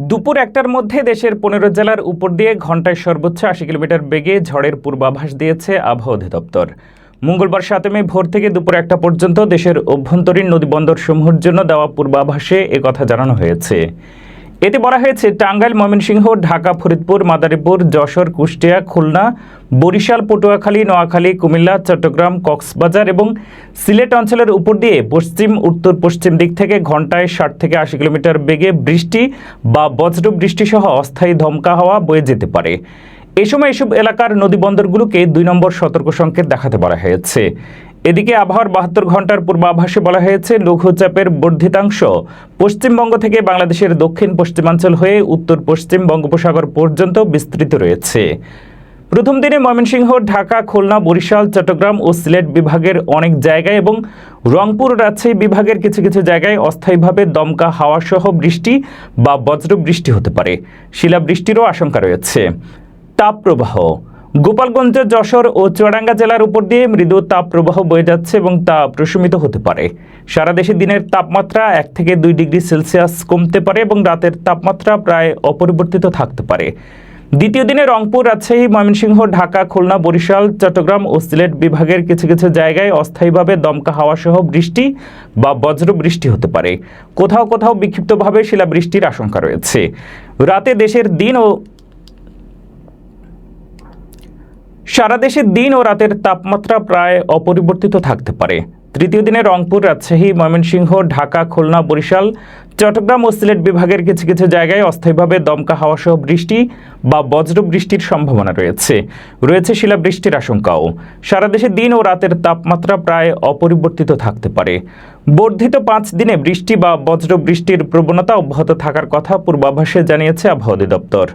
দুপুর ১টার মধ্যে দেশের ১৫ জেলার উপর দিয়ে ঘন্টায় সর্বোচ্চ ৮০ কিলোমিটার বেগে ঝড়ের পূর্বাভাস দিয়েছে আবহাওয়া অধিদপ্তর। মঙ্গলবার ৭ মে ভোর থেকে দুপুর ১টা পর্যন্ত দেশের অভ্যন্তরীণ নদীবন্দরসমূহের জন্য দেওয়া পূর্বাভাসে একথা জানানো হয়েছে। এতে বলা হয়েছে, টাঙ্গাইল, ময়মনসিংহ, ঢাকা, ফরিদপুর, মাদারীপুর, যশোর, কুষ্টিয়া, খুলনা, বরিশাল, পটুয়াখালী, নোয়াখালী, কুমিল্লা, চট্টগ্রাম, কক্সবাজার এবং সিলেট অঞ্চলের উপর দিয়ে পশ্চিম উত্তর পশ্চিম দিক থেকে ঘন্টায় ৬০ থেকে ৮০ কিলোমিটার বেগে বৃষ্টি বা বজ্রবৃষ্টি সহ অস্থায়ী দমকা হাওয়া বয়ে যেতে পারে। এ সময় এসব এলাকার নদীবন্দরগুলোকে ২ নম্বর সতর্ক সংকেত দেখাতে বলা হয়েছে। এদিকে আবহাওয়ার ৭২ ঘন্টার পূর্বাভাসে বলা হয়েছে, লঘুচাপের বর্ধিতাংশ পশ্চিমবঙ্গ থেকে বাংলাদেশের দক্ষিণ পশ্চিমাঞ্চল হয়ে উত্তর পশ্চিম বঙ্গোপসাগর পর্যন্ত বিস্তৃত রয়েছে। প্রথম দিনে ময়মনসিংহ, ঢাকা, খুলনা, বরিশাল, চট্টগ্রাম ও সিলেট বিভাগের অনেক জায়গায় এবং রংপুর, রাজশাহী বিভাগের কিছু কিছু জায়গায় অস্থায়ীভাবে দমকা হাওয়া সহ বৃষ্টি বা বজ্রবৃষ্টি হতে পারে। শিলাবৃষ্টিরও আশঙ্কা রয়েছে। তাপপ্রবাহ: গোপালগঞ্জ, যশোর ও চুয়াডাঙ্গা জেলার উপর দিয়ে মৃদু তাপপ্রবাহ বয়ে যাচ্ছে এবং তা প্রশমিত হতে পারে। সারা দেশে দিনের তাপমাত্রা ১ থেকে ২ ডিগ্রি সেলসিয়াস কমতে পারে এবং রাতের তাপমাত্রা প্রায় অপরিবর্তিত থাকতে পারে। দ্বিতীয় দিনে রংপুর, রাজশাহী, ময়মনসিংহ, ঢাকা, খুলনা, বরিশাল, চট্টগ্রাম ও সিলেট বিভাগের কিছু কিছু জায়গায় অস্থায়ীভাবে দমকা হাওয়া সহ বৃষ্টি বা বজ্রবৃষ্টি হতে পারে। কোথাও কোথাও বিক্ষিপ্তভাবে শিলাবৃষ্টির আশঙ্কা রয়েছে। সারা দেশের দিন ও রাতের তাপমাত্রা প্রায় অপরিবর্তিত থাকতে পারে। তৃতীয় দিনে রংপুর, রাজশাহী, ময়মনসিংহ, ঢাকা, খুলনা, বরিশাল, চট্টগ্রাম ও সিলেট বিভাগের কিছু কিছু জায়গায় অস্থায়ীভাবে দমকা হাওয়া সহ বৃষ্টি বা বজ্রবৃষ্টির সম্ভাবনা রয়েছে শিলাবৃষ্টির আশঙ্কাও। সারা দেশে দিন ও রাতের তাপমাত্রা প্রায় অপরিবর্তিত থাকতে পারে। বর্ধিত ৫ দিনে বৃষ্টি বা বজ্রবৃষ্টির প্রবণতা অব্যাহত থাকার কথা পূর্বাভাসে জানিয়েছে আবহাওয়া অধিদপ্তর।